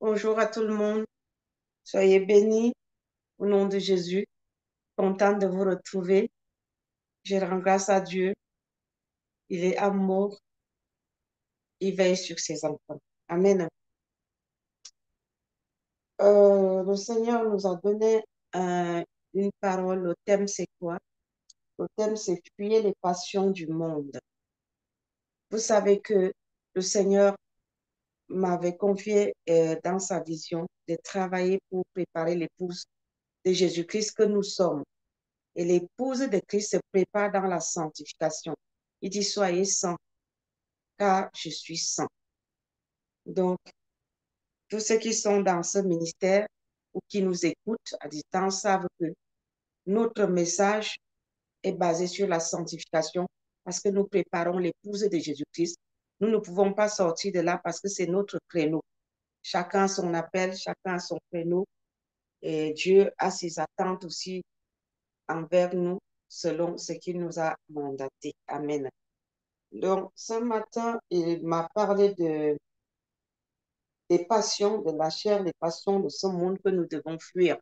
Bonjour à tout le monde. Soyez bénis au nom de Jésus. Content de vous retrouver. Je rends grâce à Dieu. Il est amour. Il veille sur ses enfants. Amen. Le Seigneur nous a donné une parole. Le thème, c'est quoi? Le thème, c'est fuir les passions du monde. Vous savez que le Seigneur m'avait confié dans sa vision de travailler pour préparer l'épouse de Jésus-Christ que nous sommes. Et l'épouse de Christ se prépare dans la sanctification. Il dit, soyez saints, car je suis saint. Donc, tous ceux qui sont dans ce ministère ou qui nous écoutent à distance savent que notre message est basé sur la sanctification parce que nous préparons l'épouse de Jésus-Christ. Nous ne pouvons pas sortir de là parce que c'est notre créneau. Chacun son appel, chacun son créneau. Et Dieu a ses attentes aussi envers nous selon ce qu'il nous a mandaté. Amen. Donc, ce matin, il m'a parlé des passions de la chair, des passions de ce monde que nous devons fuir.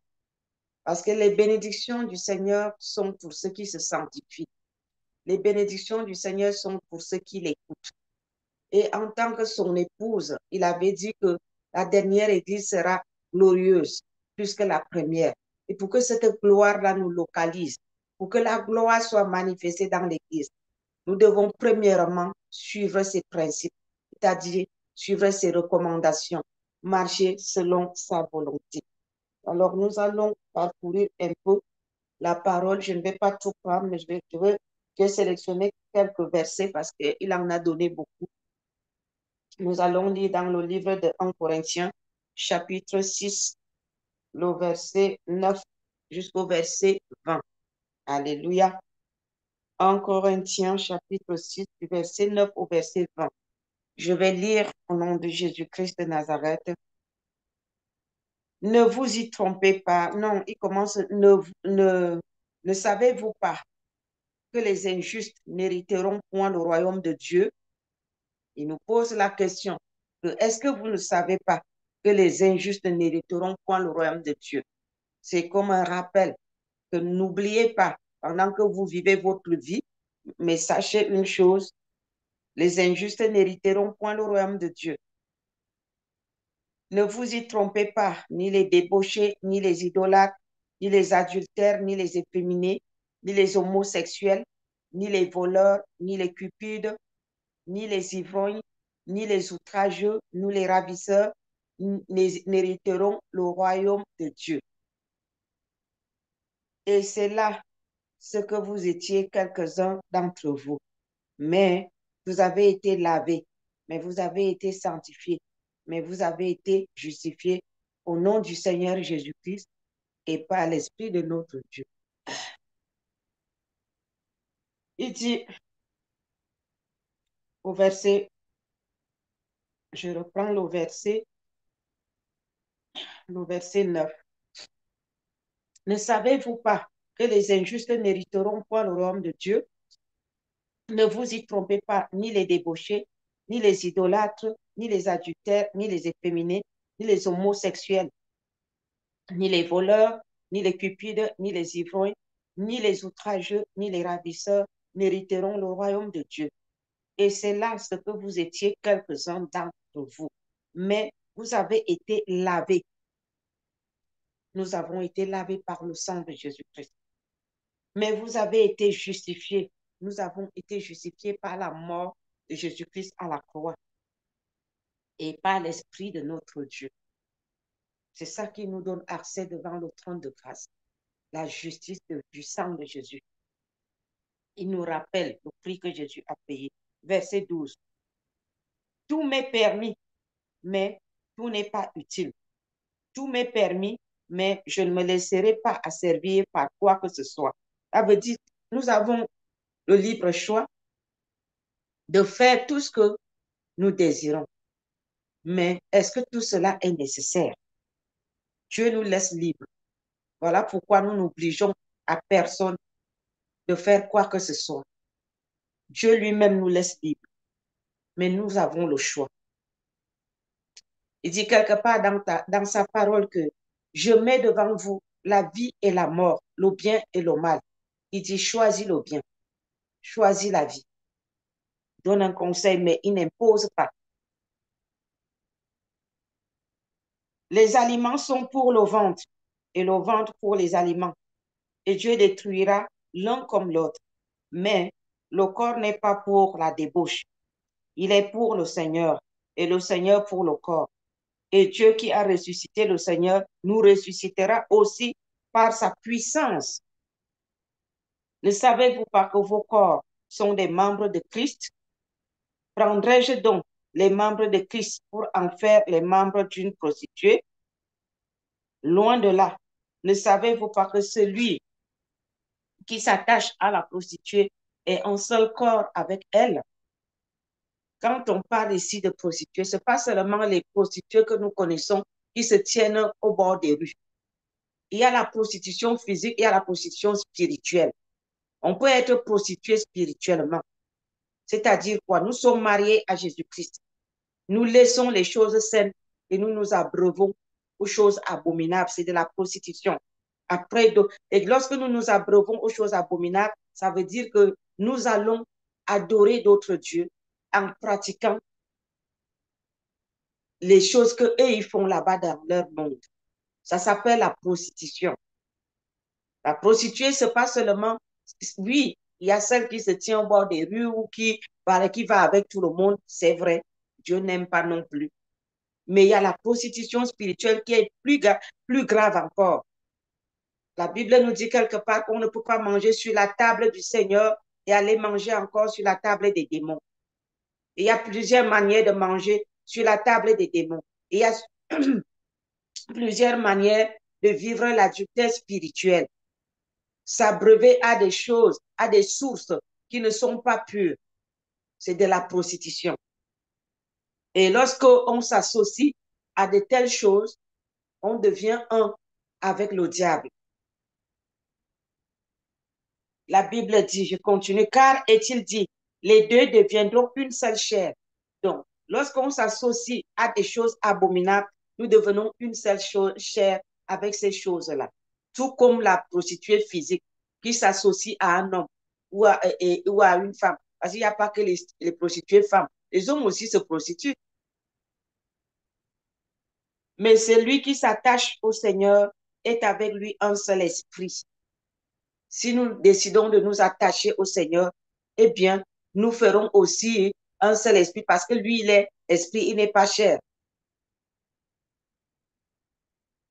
Parce que les bénédictions du Seigneur sont pour ceux qui se sanctifient. Les bénédictions du Seigneur sont pour ceux qui l'écoutent. Et en tant que son épouse, il avait dit que la dernière église sera glorieuse plus que la première. Et pour que cette gloire-là nous localise, pour que la gloire soit manifestée dans l'église, nous devons premièrement suivre ses principes, c'est-à-dire suivre ses recommandations, marcher selon sa volonté. Alors, nous allons parcourir un peu la parole. Je ne vais pas tout prendre, mais je vais sélectionner quelques versets parce qu'il en a donné beaucoup. Nous allons lire dans le livre de 1 Corinthiens, chapitre 6, le verset 9 jusqu'au verset 20. Alléluia. 1 Corinthiens, chapitre 6, du verset 9 au verset 20. Je vais lire au nom de Jésus-Christ de Nazareth. Ne vous y trompez pas. Non, il commence. Ne savez-vous pas que les injustes n'hériteront point le royaume de Dieu? Il nous pose la question. Est-ce que vous ne savez pas que les injustes n'hériteront point le royaume de Dieu? C'est comme un rappel que n'oubliez pas, pendant que vous vivez votre vie, mais sachez une chose, les injustes n'hériteront point le royaume de Dieu. Ne vous y trompez pas, ni les débauchés, ni les idolâtres, ni les adultères, ni les efféminés, ni les homosexuels, ni les voleurs, ni les cupides, ni les ivrognes, ni les outrageux, ni les ravisseurs n'hériteront le royaume de Dieu. Et c'est là ce que vous étiez quelques-uns d'entre vous. Mais vous avez été lavés, mais vous avez été sanctifiés, mais vous avez été justifiés au nom du Seigneur Jésus-Christ et par l'Esprit de notre Dieu. Il dit au verset, je reprends le verset 9. Ne savez-vous pas que les injustes n'hériteront point le royaume de Dieu? Ne vous y trompez pas, ni les débauchés, ni les idolâtres, ni les adultères, ni les efféminés, ni les homosexuels, ni les voleurs, ni les cupides, ni les ivrognes, ni les outrageux, ni les ravisseurs n'hériteront le royaume de Dieu. Et c'est là ce que vous étiez quelques-uns d'entre vous. Mais vous avez été lavés. Nous avons été lavés par le sang de Jésus-Christ. Mais vous avez été justifiés. Nous avons été justifiés par la mort de Jésus-Christ à la croix et par l'Esprit de notre Dieu. C'est ça qui nous donne accès devant le trône de grâce, la justice du sang de Jésus. Il nous rappelle le prix que Jésus a payé. Verset 12. Tout m'est permis, mais tout n'est pas utile. Tout m'est permis, mais je ne me laisserai pas asservir par quoi que ce soit. Ça veut dire, nous avons le libre choix de faire tout ce que nous désirons. Mais est-ce que tout cela est nécessaire? Dieu nous laisse libres. Voilà pourquoi nous n'obligeons à personne de faire quoi que ce soit. Dieu lui-même nous laisse libres. Mais nous avons le choix. Il dit quelque part dans sa parole que je mets devant vous la vie et la mort, le bien et le mal. Il dit choisis le bien, choisis la vie. Il donne un conseil, mais il n'impose pas. Les aliments sont pour le ventre et le ventre pour les aliments. Et Dieu détruira l'un comme l'autre. Mais le corps n'est pas pour la débauche. Il est pour le Seigneur et le Seigneur pour le corps. Et Dieu qui a ressuscité le Seigneur nous ressuscitera aussi par sa puissance. Ne savez-vous pas que vos corps sont des membres de Christ? Prendrai-je donc les membres de Christ pour en faire les membres d'une prostituée? Loin de là. Ne savez-vous pas que celui qui s'attache à la prostituée est un seul corps avec elle? Quand on parle ici de prostituées, ce n'est pas seulement les prostituées que nous connaissons qui se tiennent au bord des rues. Il y a la prostitution physique, il y a la prostitution spirituelle. On peut être prostitué spirituellement. C'est-à-dire quoi? Nous sommes mariés à Jésus-Christ. Nous laissons les choses saines et nous nous abreuvons aux choses abominables. C'est de la prostitution. Après, et lorsque nous nous abreuvons aux choses abominables, ça veut dire que nous allons adorer d'autres dieux en pratiquant les choses que eux ils font là-bas dans leur monde. Ça s'appelle la prostitution. La prostituée, c'est pas seulement, oui, il y a celle qui se tient au bord des rues ou qui va avec tout le monde, c'est vrai. Dieu n'aime pas non plus. Mais il y a la prostitution spirituelle qui est plus grave encore. La Bible nous dit quelque part qu'on ne peut pas manger sur la table du Seigneur et aller manger encore sur la table des démons. Il y a plusieurs manières de manger sur la table des démons. Il y a plusieurs manières de vivre l'adultère spirituel. S'abreuver à des choses, à des sources qui ne sont pas pures. C'est de la prostitution. Et lorsqu'on s'associe à de telles choses, on devient un avec le diable. La Bible dit, je continue, car est-il dit, les deux deviendront une seule chair. Donc, lorsqu'on s'associe à des choses abominables, nous devenons une seule chair avec ces choses-là. Tout comme la prostituée physique qui s'associe à un homme ou à une femme. Parce qu'il n'y a pas que les prostituées femmes. Les hommes aussi se prostituent. Mais celui qui s'attache au Seigneur est avec lui un seul esprit. Si nous décidons de nous attacher au Seigneur, eh bien, nous ferons aussi un seul esprit parce que lui, il est esprit, il n'est pas chair.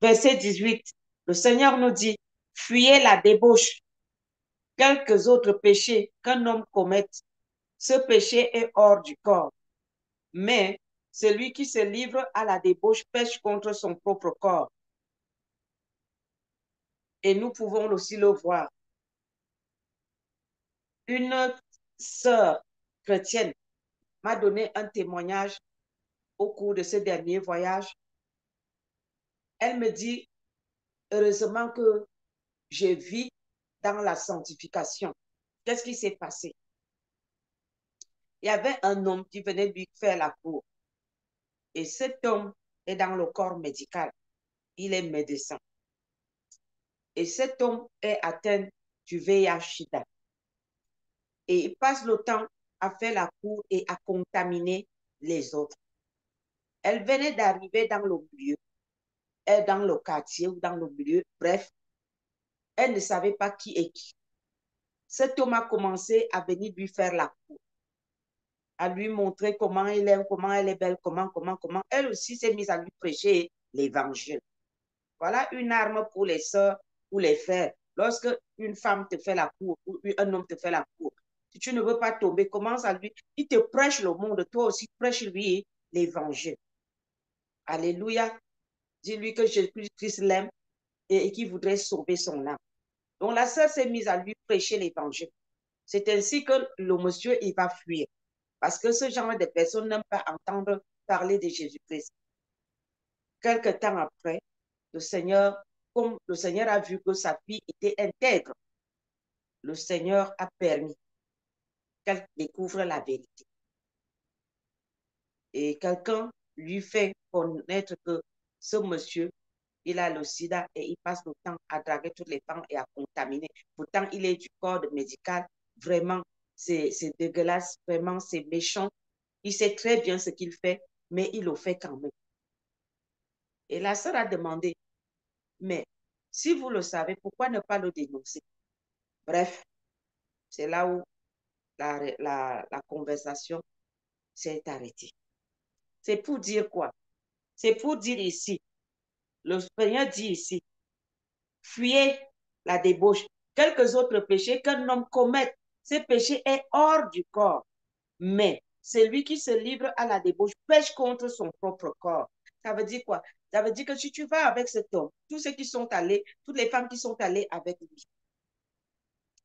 Verset 18, le Seigneur nous dit, fuyez la débauche, quelques autres péchés qu'un homme commette. Ce péché est hors du corps. Mais celui qui se livre à la débauche pêche contre son propre corps. Et nous pouvons aussi le voir. Une sœur chrétienne m'a donné un témoignage au cours de ce dernier voyage. Elle me dit, heureusement que je vis dans la sanctification. Qu'est-ce qui s'est passé? Il y avait un homme qui venait lui faire la cour. Et cet homme est dans le corps médical. Il est médecin. Et cet homme est atteint du VIH-Sida. Et il passe le temps à faire la cour et à contaminer les autres. Elle venait d'arriver dans le milieu, dans le quartier ou dans le milieu. Bref, elle ne savait pas qui est qui. Cet homme a commencé à venir lui faire la cour, à lui montrer comment elle est, comment elle est belle, comment. Elle aussi s'est mise à lui prêcher l'évangile. Voilà une arme pour les sœurs ou les frères. Lorsque une femme te fait la cour ou un homme te fait la cour, si tu ne veux pas tomber, commence à lui. Il te prêche le monde, toi aussi prêche-lui l'évangile. Alléluia. Dis-lui que Jésus-Christ l'aime et qu'il voudrait sauver son âme. Donc la sœur s'est mise à lui prêcher l'évangile. C'est ainsi que le monsieur, il va fuir. Parce que ce genre de personnes n'aiment pas entendre parler de Jésus-Christ. Quelque temps après, comme le Seigneur a vu que sa fille était intègre, le Seigneur a permis qu'elle découvre la vérité. Et quelqu'un lui fait connaître que ce monsieur, il a le sida et il passe le temps à draguer toutes les femmes et à contaminer. Pourtant, il est du corps médical. Vraiment, c'est dégueulasse. Vraiment, c'est méchant. Il sait très bien ce qu'il fait, mais il le fait quand même. Et la sœur a demandé, mais si vous le savez, pourquoi ne pas le dénoncer? Bref, c'est là où la conversation s'est arrêtée. C'est pour dire quoi? C'est pour dire ici, le Seigneur dit ici, fuyez la débauche. Quelques autres péchés qu'un homme commette, ce péché est hors du corps. Mais celui qui se livre à la débauche pêche contre son propre corps. Ça veut dire quoi? Ça veut dire que si tu vas avec cet homme, tous ceux qui sont allés, toutes les femmes qui sont allées avec lui,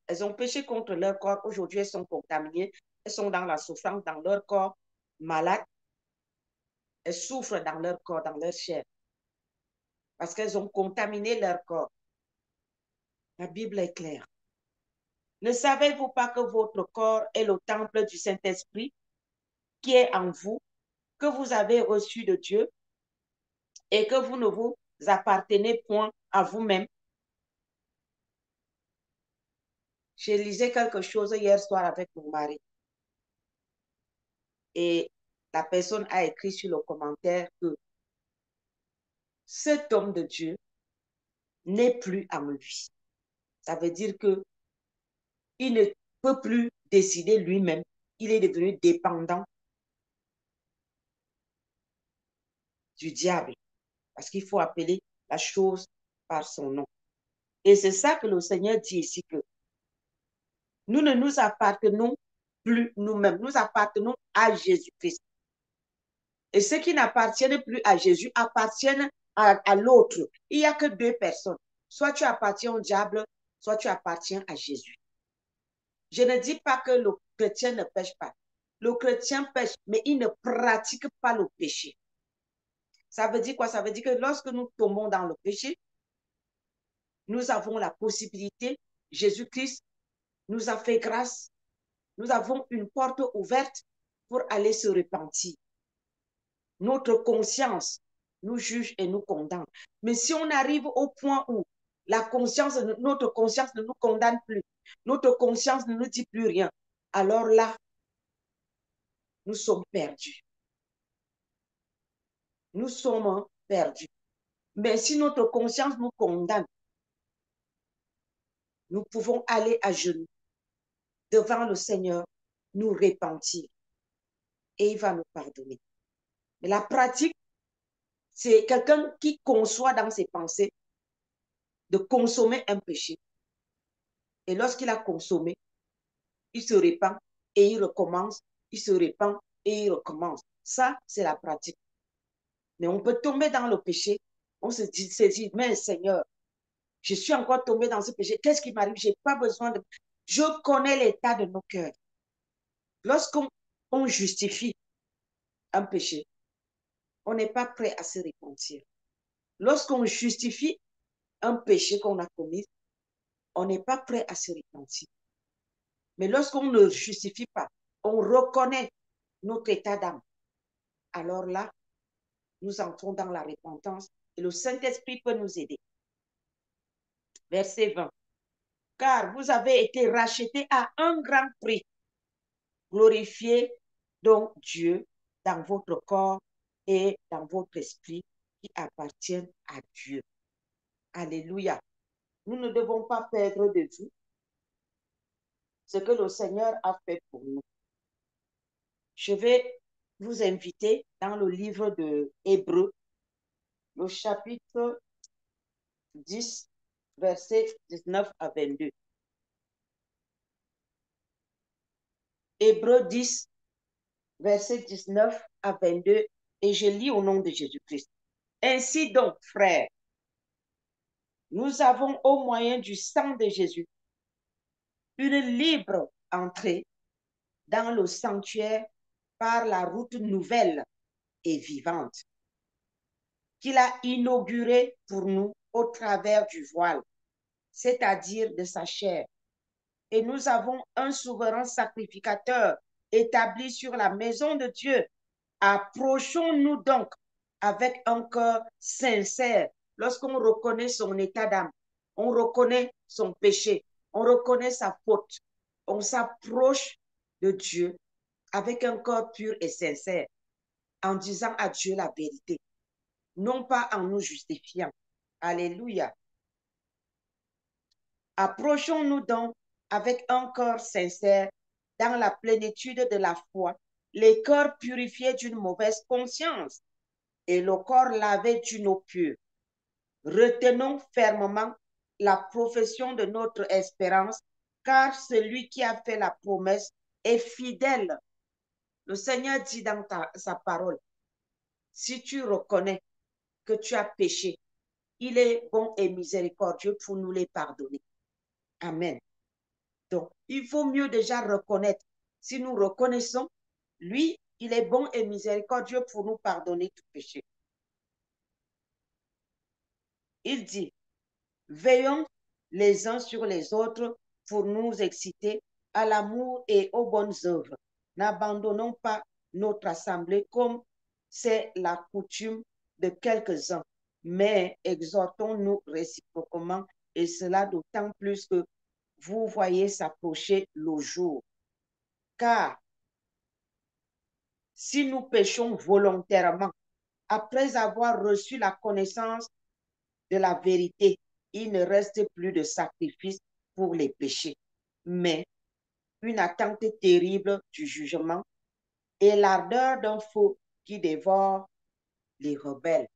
elles ont péché contre leur corps. Aujourd'hui, elles sont contaminées. Elles sont dans la souffrance, dans leur corps, malades. Elles souffrent dans leur corps, dans leur chair, parce qu'elles ont contaminé leur corps. La Bible est claire. Ne savez-vous pas que votre corps est le temple du Saint-Esprit qui est en vous, que vous avez reçu de Dieu et que vous ne vous appartenez point à vous-même? Je lisais quelque chose hier soir avec mon mari et la personne a écrit sur le commentaire que cet homme de Dieu n'est plus en lui. Ça veut dire que il ne peut plus décider lui-même. Il est devenu dépendant du diable parce qu'il faut appeler la chose par son nom. Et c'est ça que le Seigneur dit ici, que nous ne nous appartenons plus nous-mêmes, nous appartenons à Jésus-Christ. Et ceux qui n'appartiennent plus à Jésus appartiennent à l'autre. Il n'y a que deux personnes. Soit tu appartiens au diable, soit tu appartiens à Jésus. Je ne dis pas que le chrétien ne pêche pas. Le chrétien pêche, mais il ne pratique pas le péché. Ça veut dire quoi? Ça veut dire que lorsque nous tombons dans le péché, nous avons la possibilité, Jésus-Christ nous a fait grâce, nous avons une porte ouverte pour aller se repentir. Notre conscience nous juge et nous condamne. Mais si on arrive au point où notre conscience ne nous condamne plus, notre conscience ne nous dit plus rien, alors là, nous sommes perdus. Nous sommes perdus. Mais si notre conscience nous condamne, nous pouvons aller à genoux devant le Seigneur, nous repentir et il va nous pardonner. Mais la pratique, c'est quelqu'un qui conçoit dans ses pensées de consommer un péché. Et lorsqu'il a consommé, il se répand et il recommence, il se répand et il recommence. Ça, c'est la pratique. Mais on peut tomber dans le péché, on se dit, mais Seigneur, je suis encore tombé dans ce péché, qu'est-ce qui m'arrive? Je n'ai pas besoin de... Je connais l'état de nos cœurs. Lorsqu'on justifie un péché, on n'est pas prêt à se repentir. Lorsqu'on justifie un péché qu'on a commis, on n'est pas prêt à se repentir. Mais lorsqu'on ne justifie pas, on reconnaît notre état d'âme. Alors là, nous entrons dans la repentance et le Saint-Esprit peut nous aider. Verset 20. Car vous avez été rachetés à un grand prix. Glorifiez donc Dieu dans votre corps et dans votre esprit qui appartiennent à Dieu. Alléluia. Nous ne devons pas perdre de vue ce que le Seigneur a fait pour nous. Je vais vous inviter dans le livre de Hébreux, le chapitre 10, versets 19 à 22. Hébreux 10, versets 19 à 22, et je lis au nom de Jésus-Christ. Ainsi donc, frères, nous avons au moyen du sang de Jésus une libre entrée dans le sanctuaire par la route nouvelle et vivante qu'il a inaugurée pour nous au travers du voile, c'est-à-dire de sa chair. Et nous avons un souverain sacrificateur établi sur la maison de Dieu, Approchons-nous donc avec un cœur sincère lorsqu'on reconnaît son état d'âme, on reconnaît son péché, on reconnaît sa faute. On s'approche de Dieu avec un cœur pur et sincère en disant à Dieu la vérité, non pas en nous justifiant. Alléluia. Approchons-nous donc avec un cœur sincère dans la plénitude de la foi, les cœurs purifiés d'une mauvaise conscience et le corps lavé d'une eau pure. Retenons fermement la profession de notre espérance, car celui qui a fait la promesse est fidèle. Le Seigneur dit dans sa parole, si tu reconnais que tu as péché, il est bon et miséricordieux pour nous les pardonner. Amen. Donc, il faut mieux déjà reconnaître. Si nous reconnaissons, lui, il est bon et miséricordieux pour nous pardonner tout péché. Il dit, veillons les uns sur les autres pour nous exciter à l'amour et aux bonnes œuvres. N'abandonnons pas notre assemblée comme c'est la coutume de quelques-uns, mais exhortons-nous réciproquement, et cela d'autant plus que vous voyez s'approcher le jour. Car si nous péchons volontairement, après avoir reçu la connaissance de la vérité, il ne reste plus de sacrifice pour les péchés, mais une attente terrible du jugement et l'ardeur d'un feu qui dévore les rebelles.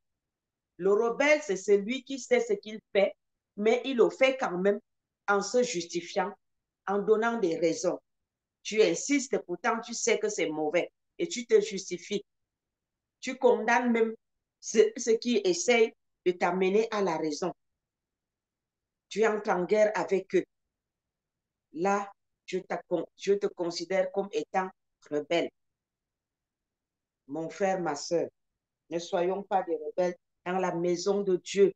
Le rebelle, c'est celui qui sait ce qu'il fait, mais il le fait quand même en se justifiant, en donnant des raisons. Tu insistes, pourtant tu sais que c'est mauvais et tu te justifies. Tu condamnes même ceux qui essayent de t'amener à la raison. Tu entres en guerre avec eux. Là, je te considère comme étant rebelle. Mon frère, ma soeur, ne soyons pas des rebelles dans la maison de Dieu.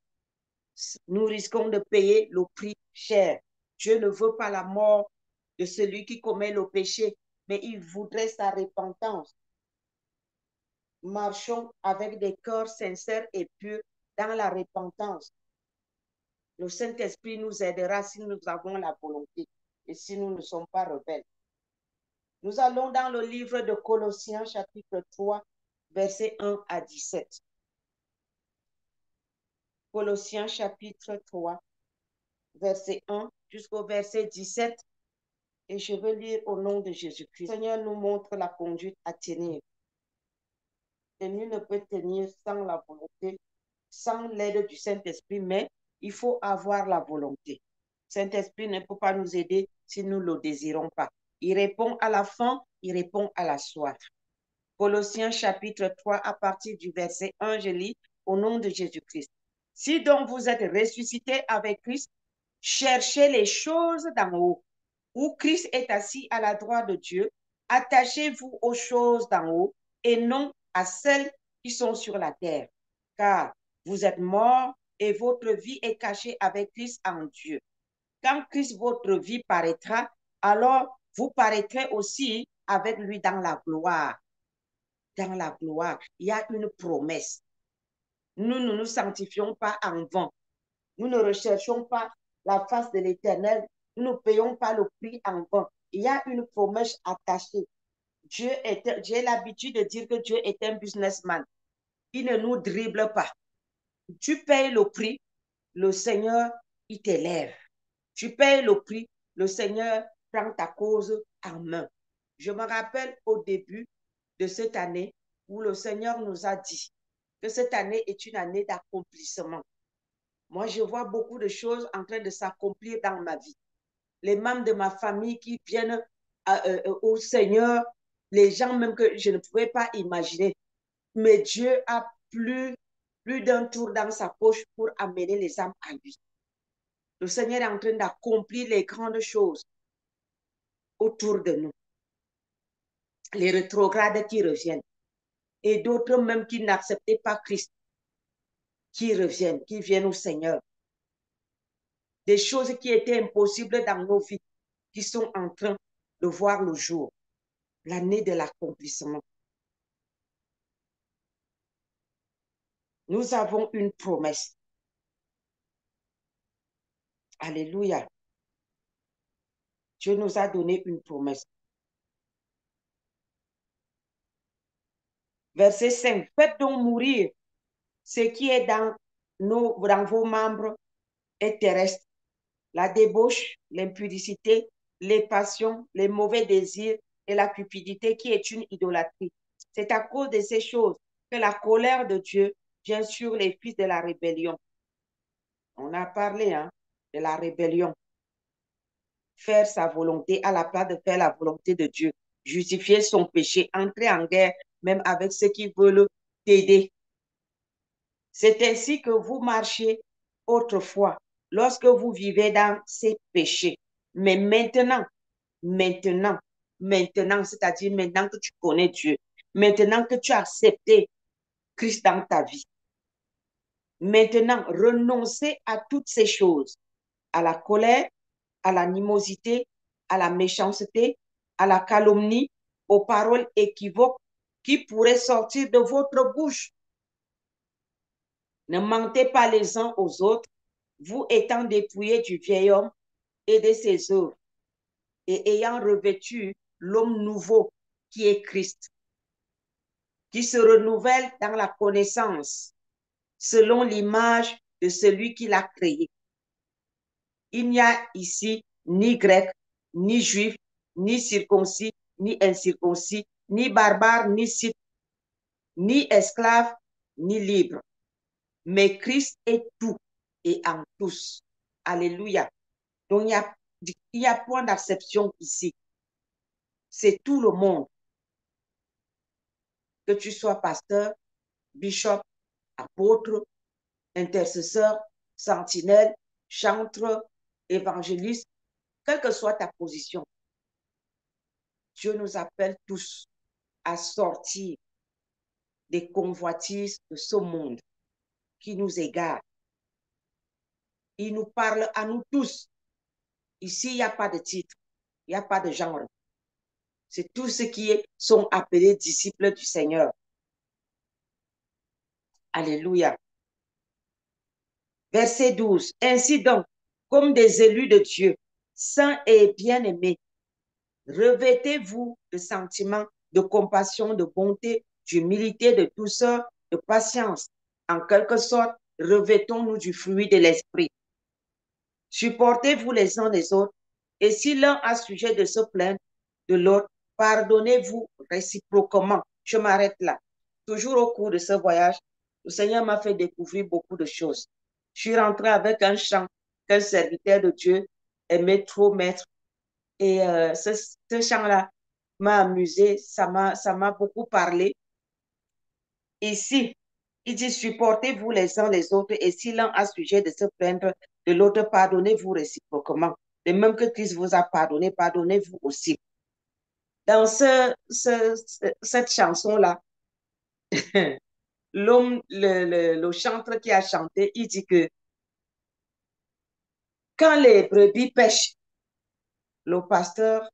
Nous risquons de payer le prix cher. Dieu ne veut pas la mort de celui qui commet le péché, mais il voudrait sa repentance. Marchons avec des cœurs sincères et purs dans la repentance. Le Saint-Esprit nous aidera si nous avons la volonté et si nous ne sommes pas rebelles. Nous allons dans le livre de Colossiens, chapitre 3, versets 1 à 17. Colossiens, chapitre 3, verset 1 jusqu'au verset 17. Et je veux lire au nom de Jésus-Christ. Le Seigneur nous montre la conduite à tenir. Et nul ne peut tenir sans la volonté, sans l'aide du Saint-Esprit, mais il faut avoir la volonté. Saint-Esprit ne peut pas nous aider si nous ne le désirons pas. Il répond à la faim, il répond à la soif. Colossiens chapitre 3, à partir du verset 1, je lis au nom de Jésus-Christ. Si donc vous êtes ressuscités avec Christ, cherchez les choses d'en haut, où Christ est assis à la droite de Dieu. Attachez-vous aux choses d'en haut et non à celles qui sont sur la terre, car vous êtes morts et votre vie est cachée avec Christ en Dieu. Quand Christ, votre vie, paraîtra, alors vous paraîtrez aussi avec lui dans la gloire. Dans la gloire, il y a une promesse. Nous ne nous sanctifions pas en vain. Nous ne recherchons pas la face de l'Éternel. Nous ne payons pas le prix en vain. Il y a une promesse attachée. J'ai l'habitude de dire que Dieu est un businessman. Il ne nous dribble pas. Tu payes le prix, le Seigneur, il t'élève. Tu payes le prix, le Seigneur prend ta cause en main. Je me rappelle au début de cette année où le Seigneur nous a dit que cette année est une année d'accomplissement. Moi, je vois beaucoup de choses en train de s'accomplir dans ma vie. Les membres de ma famille qui viennent au Seigneur, les gens même que je ne pouvais pas imaginer. Mais Dieu a plus d'un tour dans sa poche pour amener les âmes à lui. Le Seigneur est en train d'accomplir les grandes choses autour de nous. Les rétrogrades qui reviennent. Et d'autres même qui n'acceptaient pas Christ, qui reviennent, qui viennent au Seigneur. Des choses qui étaient impossibles dans nos vies, qui sont en train de voir le jour. L'année de l'accomplissement. Nous avons une promesse. Alléluia. Dieu nous a donné une promesse. Verset 5. Faites donc mourir ce qui est dans vos membres et terrestres. La débauche, l'impudicité, les passions, les mauvais désirs et la cupidité qui est une idolâtrie. C'est à cause de ces choses que la colère de Dieu vient sur les fils de la rébellion. On a parlé de la rébellion. Faire sa volonté à la place de faire la volonté de Dieu. Justifier son péché, entrer en guerre même avec ceux qui veulent t'aider. C'est ainsi que vous marchiez autrefois lorsque vous vivez dans ces péchés. Mais maintenant, c'est-à-dire maintenant que tu connais Dieu, maintenant que tu as accepté Christ dans ta vie, maintenant, renoncez à toutes ces choses, à la colère, à l'animosité, à la méchanceté, à la calomnie, aux paroles équivoques qui pourraient sortir de votre bouche. Ne mentez pas les uns aux autres, vous étant dépouillés du vieil homme et de ses œuvres, et ayant revêtu l'homme nouveau qui est Christ, qui se renouvelle dans la connaissance selon l'image de celui qui l'a créé. Il n'y a ici ni grec, ni juif, ni circoncis, ni incirconcis, ni barbare, ni scythe, ni esclave, ni libre. Mais Christ est tout et en tous. Alléluia. Donc, il y a point d'acception ici. C'est tout le monde. Que tu sois pasteur, bishop, apôtre, intercesseur, sentinelle, chantre, évangéliste, quelle que soit ta position, Dieu nous appelle tous à sortir des convoitises de ce monde qui nous égare. Il nous parle à nous tous. Ici, il n'y a pas de titre, il n'y a pas de genre. C'est tous ceux qui sont appelés disciples du Seigneur. Alléluia. Verset 12. Ainsi donc, comme des élus de Dieu, saints et bien-aimés, revêtez-vous de sentiments de compassion, de bonté, d'humilité, de douceur, de patience. En quelque sorte, revêtons-nous du fruit de l'esprit. Supportez-vous les uns les autres, et si l'un a sujet de se plaindre de l'autre, pardonnez-vous réciproquement. Je m'arrête là. Toujours au cours de ce voyage, le Seigneur m'a fait découvrir beaucoup de choses. Je suis rentrée avec un chant qu'un serviteur de Dieu aimait trop mettre. Et ce chant-là m'a amusé, ça m'a beaucoup parlé. Ici, il dit, supportez-vous les uns les autres, et si l'un a sujet de se plaindre de l'autre, pardonnez-vous réciproquement. De même que Christ vous a pardonné, pardonnez-vous aussi. Dans cette chanson-là, le chanteur qui a chanté, il dit que quand les brebis pêchent, le pasteur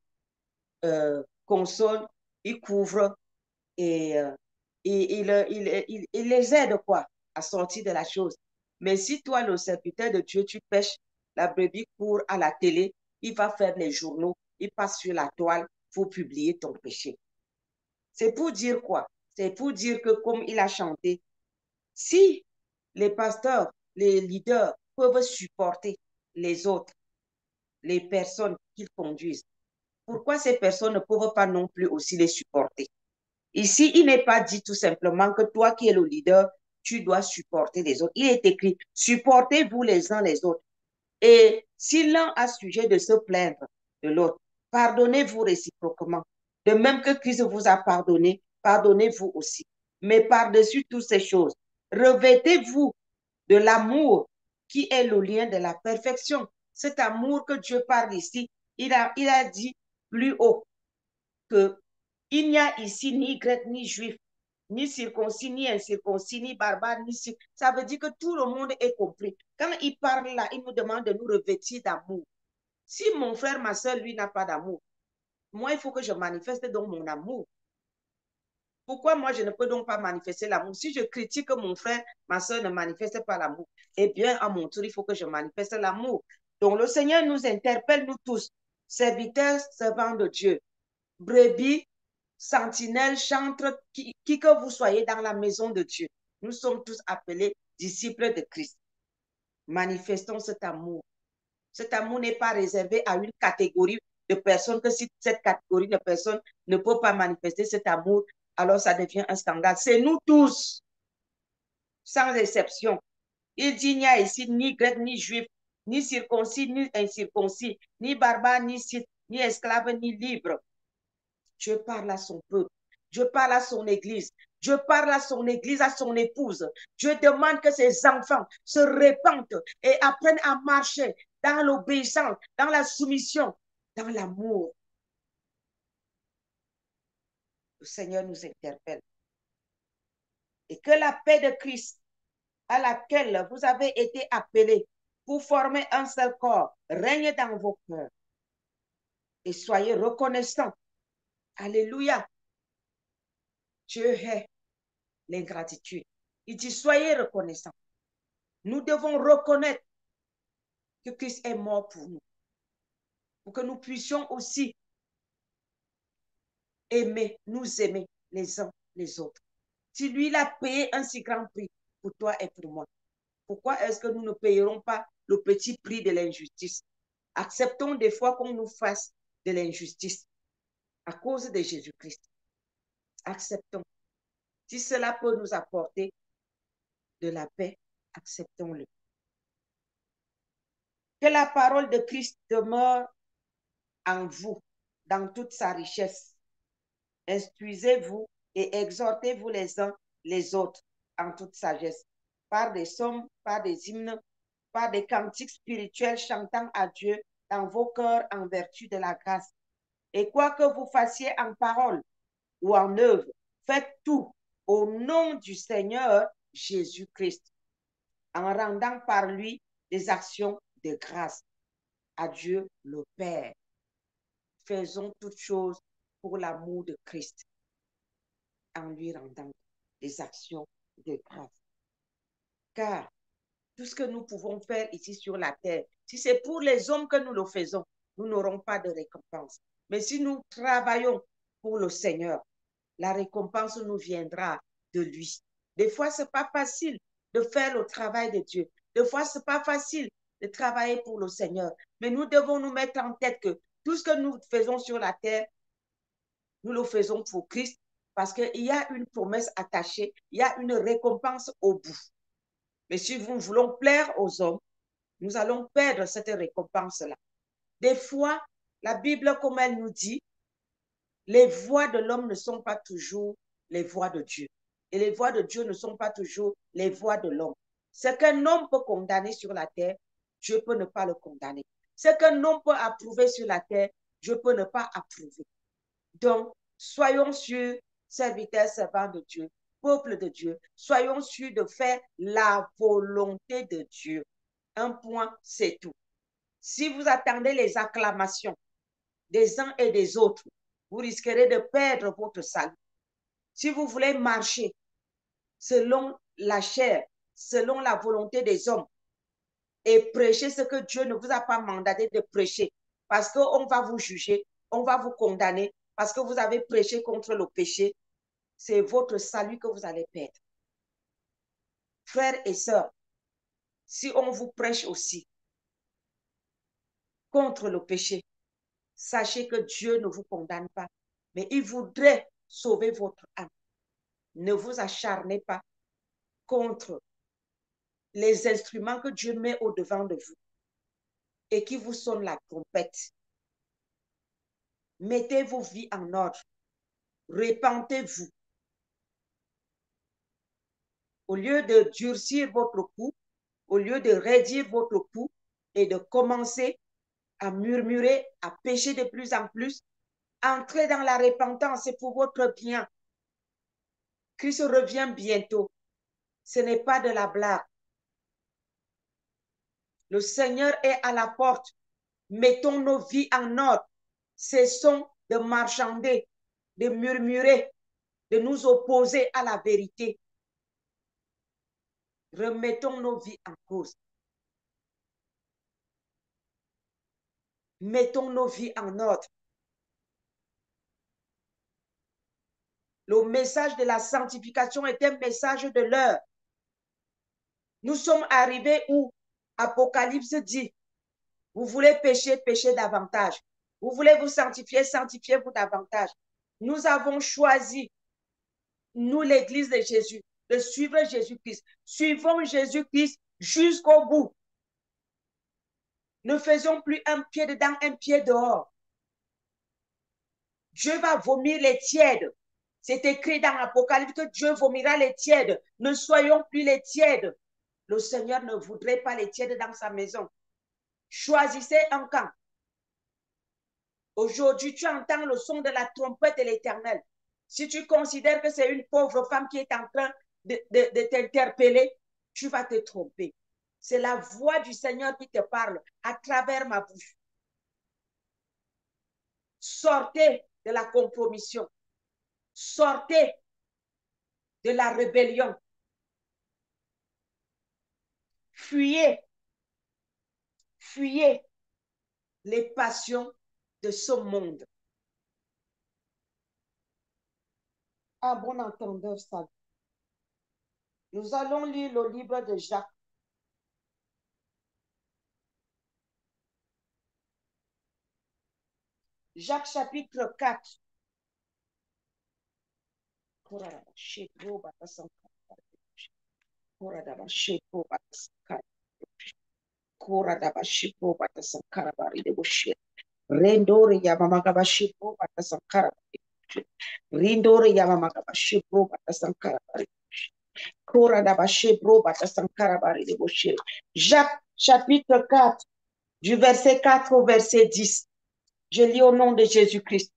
console, il couvre et il les aide quoi, à sortir de la chose. Mais si toi, le serviteur de Dieu, tu pêches, la brebis court à la télé, il va faire les journaux, il passe sur la toile pour publier ton péché. C'est pour dire quoi? C'est pour dire que comme il a chanté, si les pasteurs, les leaders peuvent supporter les autres, les personnes qu'ils conduisent, pourquoi ces personnes ne peuvent pas non plus aussi les supporter? Ici, il n'est pas dit tout simplement que toi qui es le leader, tu dois supporter les autres. Il est écrit, supportez-vous les uns les autres. Et si l'un a sujet de se plaindre de l'autre, pardonnez-vous réciproquement. De même que Christ vous a pardonné, pardonnez-vous aussi. Mais par-dessus toutes ces choses, revêtez-vous de l'amour qui est le lien de la perfection. Cet amour que Dieu parle ici, il a dit plus haut que il n'y a ici ni grec, ni juif, ni circoncis, ni incirconcis, ni barbare, ni cirque. Ça veut dire que tout le monde est compris. Quand il parle là, il nous demande de nous revêtir d'amour. Si mon frère, ma soeur, lui, n'a pas d'amour, moi, il faut que je manifeste donc mon amour. Pourquoi moi, je ne peux donc pas manifester l'amour? Si je critique mon frère, ma soeur ne manifeste pas l'amour, eh bien, à mon tour, il faut que je manifeste l'amour. Donc, le Seigneur nous interpelle, nous tous, serviteurs, servants de Dieu, brebis, sentinelles, chantres, qui que vous soyez dans la maison de Dieu. Nous sommes tous appelés disciples de Christ. Manifestons cet amour. Cet amour n'est pas réservé à une catégorie de personnes, que si cette catégorie de personnes ne peut pas manifester cet amour, alors ça devient un scandale. C'est nous tous, sans exception. Il dit, il n'y a ici ni grec, ni juif, ni circoncis, ni incirconcis, ni barbare, ni scythe, ni esclave, ni libre. Dieu parle à son peuple. Dieu parle à son église. Dieu parle à son église, à son épouse. Dieu demande que ses enfants se répandent et apprennent à marcher dans l'obéissance, dans la soumission, dans l'amour. Le Seigneur nous interpelle. Et que la paix de Christ, à laquelle vous avez été appelés pour former un seul corps, règne dans vos cœurs. Et soyez reconnaissants. Alléluia. Dieu hait l'ingratitude. Il dit, soyez reconnaissants. Nous devons reconnaître que Christ est mort pour nous, pour que nous puissions aussi aimer, nous aimer les uns les autres. Si lui, il a payé un si grand prix pour toi et pour moi, pourquoi est-ce que nous ne payerons pas le petit prix de l'injustice? Acceptons des fois qu'on nous fasse de l'injustice à cause de Jésus-Christ. Acceptons. Si cela peut nous apporter de la paix, acceptons-le. Que la parole de Christ demeure en vous, dans toute sa richesse. Instruisez-vous et exhortez-vous les uns les autres en toute sagesse, par des psaumes, par des hymnes, par des cantiques spirituels chantant à Dieu dans vos cœurs en vertu de la grâce. Et quoi que vous fassiez en parole ou en œuvre, faites tout au nom du Seigneur Jésus-Christ, en rendant par lui des actions de grâce à Dieu le Père. Faisons toutes choses pour l'amour de Christ, en lui rendant des actions de grâce. Car tout ce que nous pouvons faire ici sur la terre, si c'est pour les hommes que nous le faisons, nous n'aurons pas de récompense. Mais si nous travaillons pour le Seigneur, la récompense nous viendra de lui. Des fois, ce n'est pas facile de faire le travail de Dieu. Des fois, ce n'est pas facile de travailler pour le Seigneur. Mais nous devons nous mettre en tête que tout ce que nous faisons sur la terre, nous le faisons pour Christ parce qu'il y a une promesse attachée, il y a une récompense au bout. Mais si nous voulons plaire aux hommes, nous allons perdre cette récompense-là. Des fois, la Bible, comme elle nous dit, les voies de l'homme ne sont pas toujours les voies de Dieu. Et les voies de Dieu ne sont pas toujours les voies de l'homme. Ce qu'un homme peut condamner sur la terre, Dieu peut ne pas le condamner. Ce qu'un homme peut approuver sur la terre, Dieu peut ne pas approuver. Donc, soyons sûrs, serviteurs, servants de Dieu, peuple de Dieu, soyons sûrs de faire la volonté de Dieu. Un point, c'est tout. Si vous attendez les acclamations des uns et des autres, vous risquerez de perdre votre salut. Si vous voulez marcher selon la chair, selon la volonté des hommes, et prêcher ce que Dieu ne vous a pas mandaté de prêcher, parce qu'on va vous juger, on va vous condamner, parce que vous avez prêché contre le péché, c'est votre salut que vous allez perdre. Frères et sœurs, si on vous prêche aussi contre le péché, sachez que Dieu ne vous condamne pas, mais il voudrait sauver votre âme. Ne vous acharnez pas contre les instruments que Dieu met au-devant de vous et qui vous sonnent la trompette. Mettez vos vies en ordre. Répentez-vous. Au lieu de durcir votre cou, au lieu de raidir votre cou et de commencer à murmurer, à pécher de plus en plus, entrez dans la repentance, c'est pour votre bien. Christ revient bientôt. Ce n'est pas de la blague. Le Seigneur est à la porte. Mettons nos vies en ordre. Cessons de marchander, de murmurer, de nous opposer à la vérité. Remettons nos vies en cause. Mettons nos vies en ordre. Le message de la sanctification est un message de l'heure. Nous sommes arrivés où Apocalypse dit, vous voulez pécher, péchez davantage. Vous voulez vous sanctifier, sanctifiez-vous davantage. Nous avons choisi, nous, l'Église de Jésus, de suivre Jésus-Christ. Suivons Jésus-Christ jusqu'au bout. Ne faisons plus un pied dedans, un pied dehors. Dieu va vomir les tièdes. C'est écrit dans l'Apocalypse que Dieu vomira les tièdes. Ne soyons plus les tièdes. Le Seigneur ne voudrait pas les tièdes dans sa maison. Choisissez un camp. Aujourd'hui, tu entends le son de la trompette de l'Éternel. Si tu considères que c'est une pauvre femme qui est en train de t'interpeller, tu vas te tromper. C'est la voix du Seigneur qui te parle à travers ma bouche. Sortez de la compromission. Sortez de la rébellion. Fuyez. Fuyez les passions de ce monde. À bon entendeur, ça. Nous allons lire le livre de Jacques. Jacques chapitre 4. Rendore Yamamaka Shipo Sankara. Rindore Yamamaka Shipo Sankara. Kora Dabashebro Sankara de Boshe. Jacques chapitre 4, du verset 4 au verset 10. Je lis au nom de Jésus-Christ.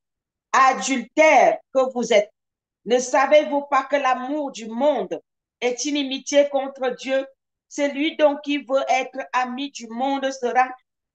Adultère que vous êtes, ne savez-vous pas que l'amour du monde est inimitié contre Dieu? Celui donc qui veut être ami du monde sera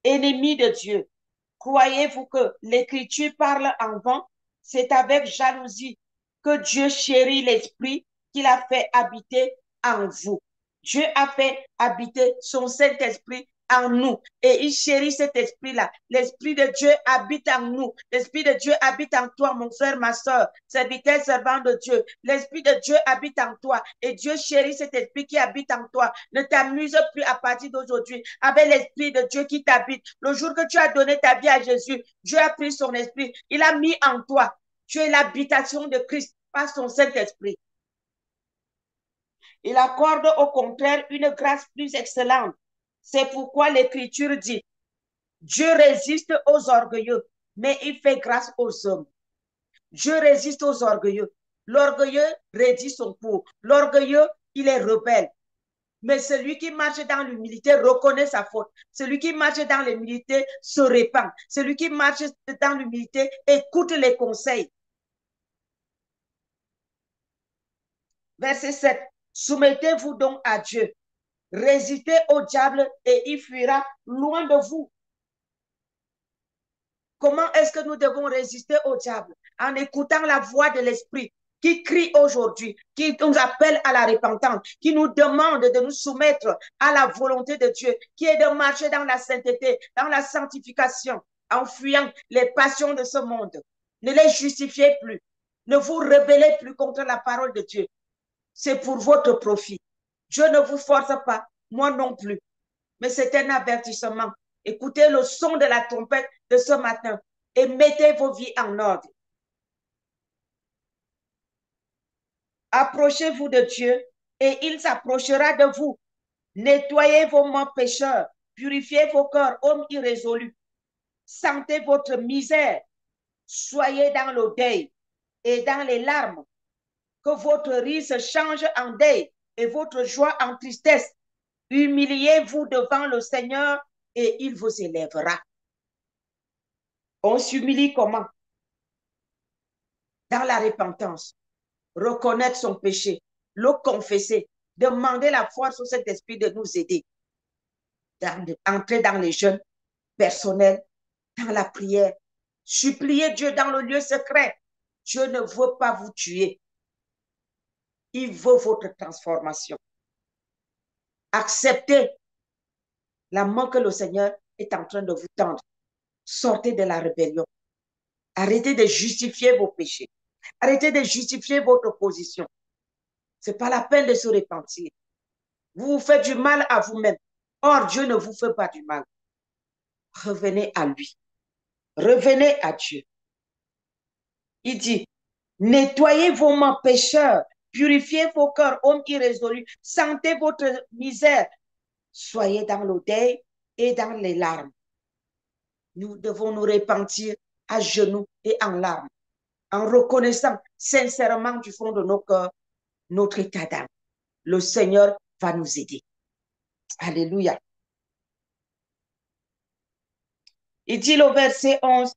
ennemi de Dieu. Croyez-vous que l'Écriture parle en vain? C'est avec jalousie que Dieu chérit l'Esprit qu'il a fait habiter en vous. Dieu a fait habiter son Saint-Esprit en nous et il chérit cet esprit-là. L'Esprit de Dieu habite en nous. L'Esprit de Dieu habite en toi, mon frère, ma soeur, serviteur, servant de Dieu. L'Esprit de Dieu habite en toi et Dieu chérit cet esprit qui habite en toi. Ne t'amuse plus à partir d'aujourd'hui avec l'Esprit de Dieu qui t'habite. Le jour que tu as donné ta vie à Jésus, Dieu a pris son esprit. Il a mis en toi. Tu es l'habitation de Christ par son Saint-Esprit. Il accorde au contraire une grâce plus excellente. C'est pourquoi l'Écriture dit, Dieu résiste aux orgueilleux, mais il fait grâce aux hommes. Dieu résiste aux orgueilleux. L'orgueilleux rédit son cours. L'orgueilleux, il est rebelle. Mais celui qui marche dans l'humilité reconnaît sa faute. Celui qui marche dans l'humilité se répand. Celui qui marche dans l'humilité écoute les conseils. Verset 7. Soumettez-vous donc à Dieu. Résistez au diable et il fuira loin de vous. Comment est-ce que nous devons résister au diable? En écoutant la voix de l'Esprit qui crie aujourd'hui, qui nous appelle à la repentance, qui nous demande de nous soumettre à la volonté de Dieu, qui est de marcher dans la sainteté, dans la sanctification, en fuyant les passions de ce monde. Ne les justifiez plus. Ne vous rebellez plus contre la parole de Dieu. C'est pour votre profit. Dieu ne vous force pas, moi non plus. Mais c'est un avertissement. Écoutez le son de la trompette de ce matin et mettez vos vies en ordre. Approchez-vous de Dieu et il s'approchera de vous. Nettoyez vos mains pécheurs, purifiez vos cœurs, hommes irrésolus. Sentez votre misère, soyez dans le deuil et dans les larmes. Que votre rire se change en deuil et votre joie en tristesse. Humiliez-vous devant le Seigneur et il vous élèvera. On s'humilie comment? Dans la repentance. Reconnaître son péché, le confesser, demander la force au Saint-Esprit de nous aider. Entrer dans les jeûnes personnels, dans la prière. Supplier Dieu dans le lieu secret. Dieu ne veut pas vous tuer. Il veut votre transformation. Acceptez la main que le Seigneur est en train de vous tendre. Sortez de la rébellion. Arrêtez de justifier vos péchés. Arrêtez de justifier votre position. Ce n'est pas la peine de se repentir. Vous vous faites du mal à vous-même. Or, Dieu ne vous fait pas du mal. Revenez à lui. Revenez à Dieu. Il dit, nettoyez vos mains pécheurs, purifiez vos cœurs, hommes irrésolus, sentez votre misère. Soyez dans l'odeur et dans les larmes. Nous devons nous repentir à genoux et en larmes, en reconnaissant sincèrement du fond de nos cœurs notre état d'âme. Le Seigneur va nous aider. Alléluia. Il dit au verset 11,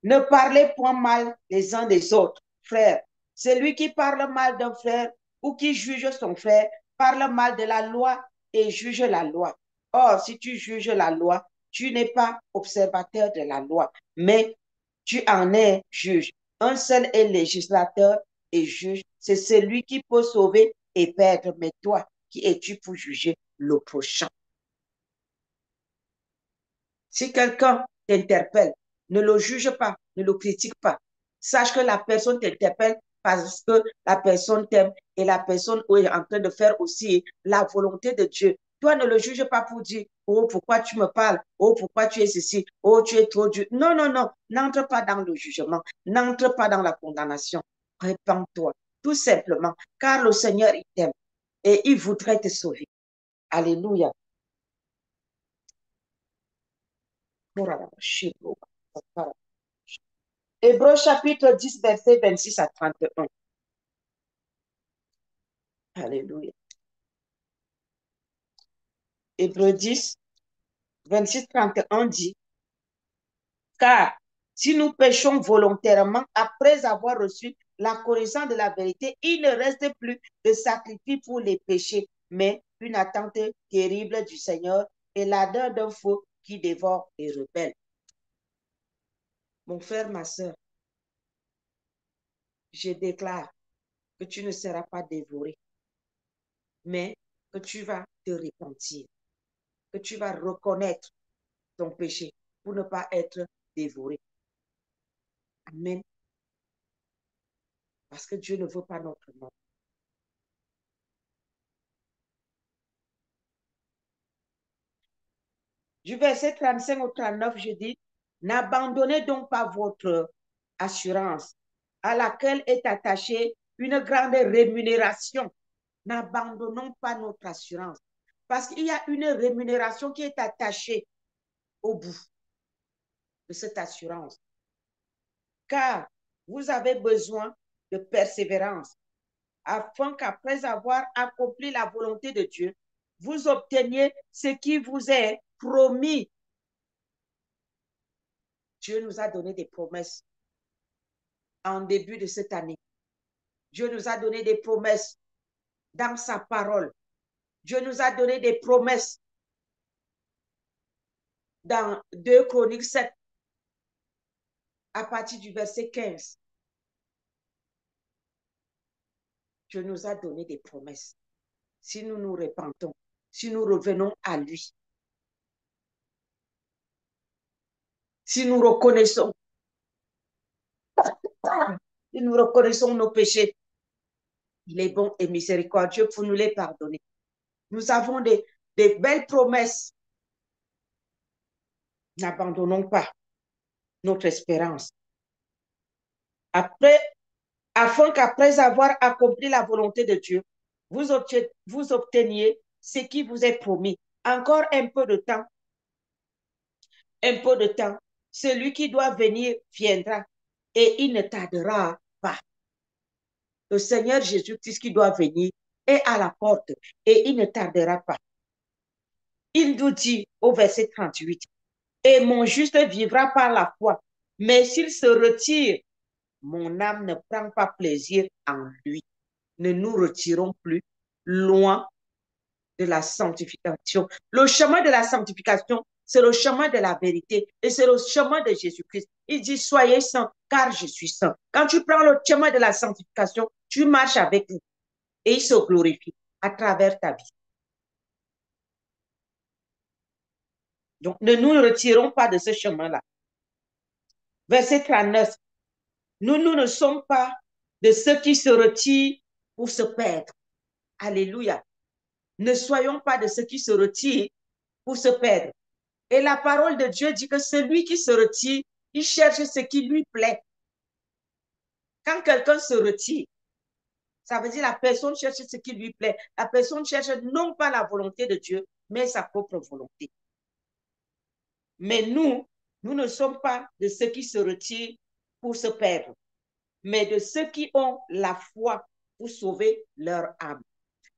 ne parlez point mal les uns des autres, frères. Celui qui parle mal d'un frère ou qui juge son frère parle mal de la loi et juge la loi. Or, si tu juges la loi, tu n'es pas observateur de la loi, mais tu en es juge. Un seul est législateur et juge, c'est celui qui peut sauver et perdre. Mais toi, qui es-tu pour juger le prochain? Si quelqu'un t'interpelle, ne le juge pas, ne le critique pas. Sache que la personne t'interpelle parce que la personne t'aime et la personne est en train de faire aussi la volonté de Dieu. Toi, ne le juge pas pour dire, oh, pourquoi tu me parles? Oh, pourquoi tu es ceci? Oh, tu es trop dur. Non, non, non. N'entre pas dans le jugement. N'entre pas dans la condamnation. Répands-toi, tout simplement, car le Seigneur, il t'aime et il voudrait te sauver. Alléluia. Hébreux chapitre 10, verset 26 à 31. Alléluia. Hébreux 10, 26, 31 dit, car si nous péchons volontairement après avoir reçu la connaissance de la vérité, il ne reste plus de sacrifice pour les péchés, mais une attente terrible du Seigneur et l'ardeur d'un feu qui dévore les rebelles. Mon frère, ma soeur, je déclare que tu ne seras pas dévoré, mais que tu vas te repentir, que tu vas reconnaître ton péché pour ne pas être dévoré. Amen. Parce que Dieu ne veut pas notre mort. Du verset 35 au 39, je dis, n'abandonnez donc pas votre assurance à laquelle est attachée une grande rémunération. N'abandonnons pas notre assurance parce qu'il y a une rémunération qui est attachée au bout de cette assurance. Car vous avez besoin de persévérance afin qu'après avoir accompli la volonté de Dieu, vous obteniez ce qui vous est promis. Dieu nous a donné des promesses en début de cette année. Dieu nous a donné des promesses dans sa parole. Dieu nous a donné des promesses dans 2 Chroniques 7 à partir du verset 15. Dieu nous a donné des promesses. Si nous nous repentons, si nous revenons à lui, si nous reconnaissons nos péchés, il est bon et miséricordieux pour nous les pardonner. Nous avons des belles promesses. N'abandonnons pas notre espérance. Afin qu'après avoir accompli la volonté de Dieu, vous obteniez ce qui vous est promis. Encore un peu de temps. Un peu de temps. Celui qui doit venir viendra et il ne tardera pas. Le Seigneur Jésus-Christ qui doit venir est à la porte et il ne tardera pas. Il nous dit au verset 38, et mon juste vivra par la foi, mais s'il se retire, mon âme ne prend pas plaisir en lui. Ne nous retirons plus loin de la sanctification. Le chemin de la sanctification, c'est le chemin de la vérité et c'est le chemin de Jésus-Christ. Il dit, soyez saints, car je suis saint. Quand tu prends le chemin de la sanctification, tu marches avec lui. et il se glorifie à travers ta vie. Donc, ne nous retirons pas de ce chemin-là. Verset 39. Nous ne sommes pas de ceux qui se retirent pour se perdre. Alléluia. Ne soyons pas de ceux qui se retirent pour se perdre. Et la parole de Dieu dit que celui qui se retire, il cherche ce qui lui plaît. Quand quelqu'un se retire, ça veut dire la personne cherche ce qui lui plaît. La personne cherche non pas la volonté de Dieu, mais sa propre volonté. Mais nous ne sommes pas de ceux qui se retirent pour se perdre, mais de ceux qui ont la foi pour sauver leur âme.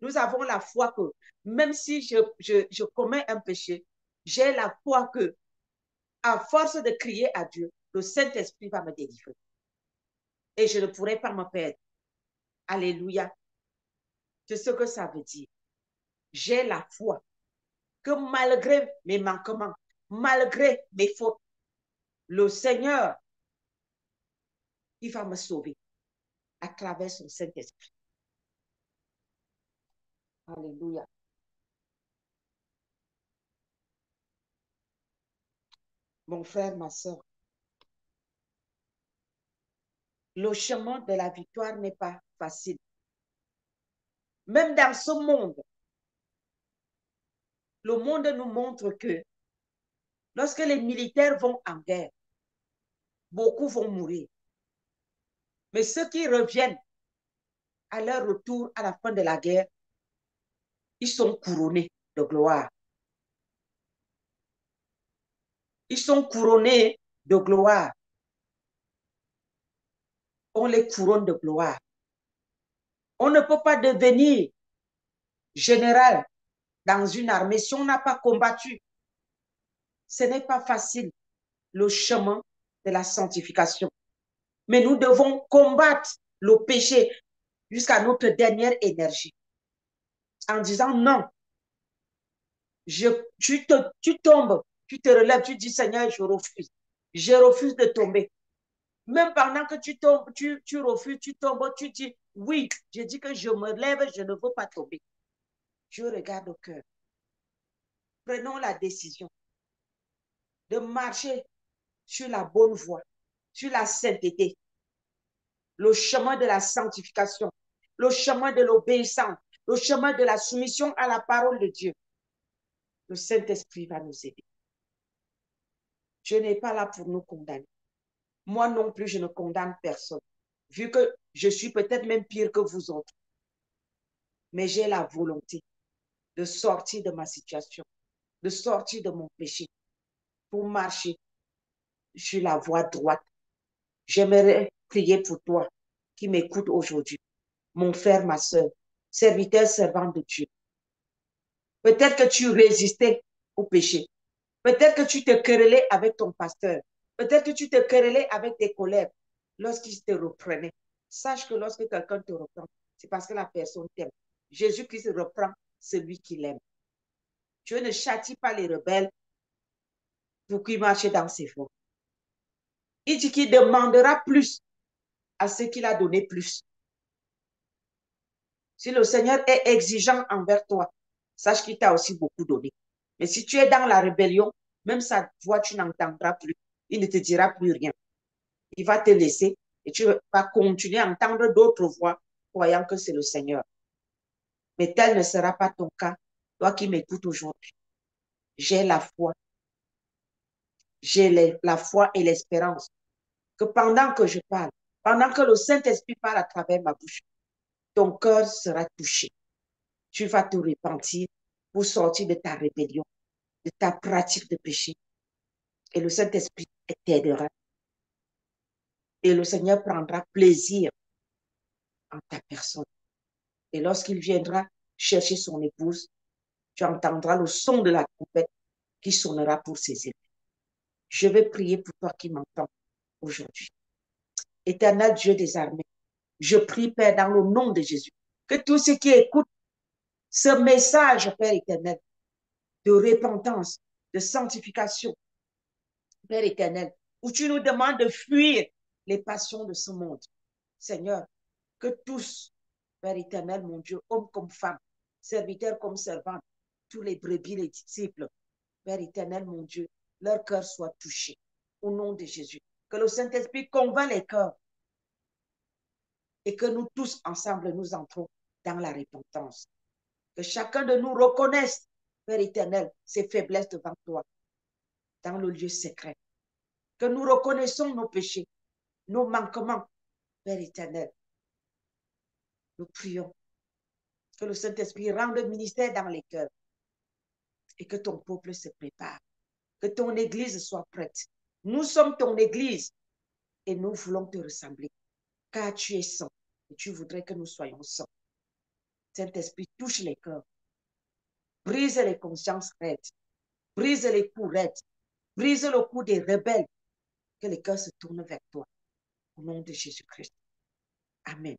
Nous avons la foi que même si je commets un péché, j'ai la foi que, à force de crier à Dieu, le Saint-Esprit va me délivrer. Et je ne pourrai pas me perdre. Alléluia. C'est ce que ça veut dire. J'ai la foi que malgré mes manquements, malgré mes fautes, le Seigneur, il va me sauver à travers son Saint-Esprit. Alléluia. Mon frère, ma soeur, le chemin de la victoire n'est pas facile. Même dans ce monde, le monde nous montre que lorsque les militaires vont en guerre, beaucoup vont mourir. Mais ceux qui reviennent à leur retour à la fin de la guerre, ils sont couronnés de gloire. Ils sont couronnés de gloire. On les couronne de gloire. On ne peut pas devenir général dans une armée si on n'a pas combattu. Ce n'est pas facile, le chemin de la sanctification. Mais nous devons combattre le péché jusqu'à notre dernière énergie en disant non. Tu tombes, tu te relèves, tu dis Seigneur, je refuse. Je refuse de tomber. Même pendant que tu tombes, tu refuses, tu tombes, tu dis oui, je dis que je me lève, je ne veux pas tomber. Je regarde au cœur. Prenons la décision de marcher sur la bonne voie, sur la sainteté, le chemin de la sanctification, le chemin de l'obéissance, le chemin de la soumission à la parole de Dieu. Le Saint-Esprit va nous aider. Je n'ai pas là pour nous condamner. Moi non plus, je ne condamne personne, vu que je suis peut-être même pire que vous autres. Mais j'ai la volonté de sortir de ma situation, de sortir de mon péché pour marcher sur la voie droite. J'aimerais prier pour toi qui m'écoute aujourd'hui, mon frère, ma soeur, serviteur, servant de Dieu. Peut-être que tu résistais au péché. Peut-être que tu te querellais avec ton pasteur. Peut-être que tu te querellais avec tes collègues lorsqu'ils te reprenaient. Sache que lorsque quelqu'un te reprend, c'est parce que la personne t'aime. Jésus-Christ reprend celui qui l'aime. Dieu ne châtie pas les rebelles pour qu'ils marchent dans ses voies. Il dit qu'il demandera plus à ceux qu'il a donné plus. Si le Seigneur est exigeant envers toi, sache qu'il t'a aussi beaucoup donné. Mais si tu es dans la rébellion, même sa voix, tu n'entendras plus. Il ne te dira plus rien. Il va te laisser et tu vas continuer à entendre d'autres voix, croyant que c'est le Seigneur. Mais tel ne sera pas ton cas, toi qui m'écoutes aujourd'hui. J'ai la foi. J'ai la foi et l'espérance que pendant que je parle, pendant que le Saint-Esprit parle à travers ma bouche, ton cœur sera touché. Tu vas te repentir pour sortir de ta rébellion, de ta pratique de péché. Et le Saint-Esprit t'aidera. Et le Seigneur prendra plaisir en ta personne. Et lorsqu'il viendra chercher son épouse, tu entendras le son de la trompette qui sonnera pour ses époux. Je vais prier pour toi qui m'entends aujourd'hui. Éternel Dieu des armées, je prie, Père, dans le nom de Jésus, que tous ceux qui écoutent ce message, Père éternel, de repentance, de sanctification, Père éternel, où tu nous demandes de fuir les passions de ce monde. Seigneur, que tous Père éternel, mon Dieu, homme comme femme, serviteur comme servante, tous les brebis, les disciples, Père éternel, mon Dieu, leur cœur soit touché. Au nom de Jésus. Que le Saint-Esprit convainc les cœurs et que nous tous ensemble, nous entrons dans la repentance. Que chacun de nous reconnaisse, Père éternel, ses faiblesses devant toi, dans le lieu secret. Que nous reconnaissons nos péchés, nos manquements, Père éternel. Nous prions que le Saint-Esprit rende ministère dans les cœurs et que ton peuple se prépare, que ton église soit prête. Nous sommes ton église et nous voulons te ressembler, car tu es saint et tu voudrais que nous soyons saints. Saint-Esprit, touche les cœurs, brise les consciences raides, brise les coups raides, brise le cou des rebelles, que les cœurs se tournent vers toi. Au nom de Jésus-Christ. Amen.